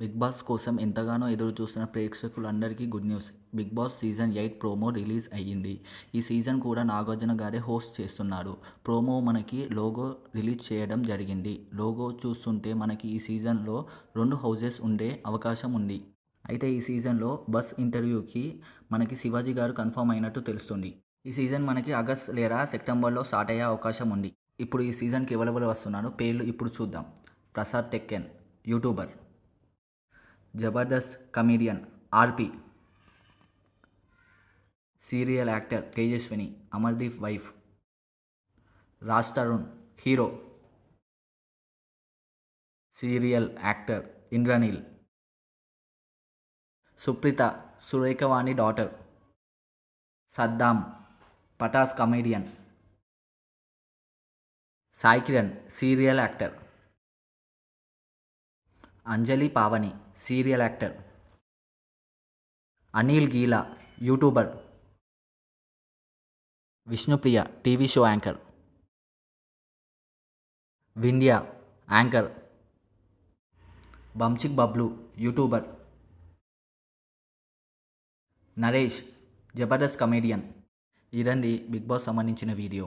Big boss కోసం ఎంతగానో ఎదురు చూస్తున్న ప్రేక్షకులందరికీ good news. Bigg Boss season 8 promo release అయ్యింది. ఈ సీజన్ కూడా నాగార్జున గారే హోస్ట్ చేస్తున్నారు. ప్రోమో మనకి లోగో రిలీజ్ చేయడం జరిగింది. లోగో చూస్తుంటే మనకి ఈ సీజన్లో 2 హౌసెస్ ఉండే అవకాశం ఉంది. అయితే ఈ సీజన్లో బస్ ఇంటర్వ్యూకి మనకి శివాజీ గారు కన్ఫర్మ్ అయినట్టు తెలుస్తుంది. ఈ సీజన్ మనకి ఆగస్ట్ లేదా సెప్టెంబర్లో స్టార్ట్ అయ్యే అవకాశం ఉంది. ఇప్పుడు ఈ సీజన్కి ఎవరెవరు వస్తున్నారో పేర్లు ఇప్పుడు చూద్దాం. Prasad Tekkan, youtuber. Jabardasth comedian RP. Serial actor Tejaswini, Amardeep wife. Raj Tarun hero. Serial actor Indraneel. Supritha Surekhavani daughter. Saddam Patas comedian. Sai Kiran serial actor. Anjali Pavani serial actor. Anil Geela youtuber. Vishnupriya TV show anchor. Vindhya anchor. Bunchik Bablu youtuber. Naresh Jabardasth comedian. ఇదండి బిగ్ బాస్ సంబంధించిన వీడియో.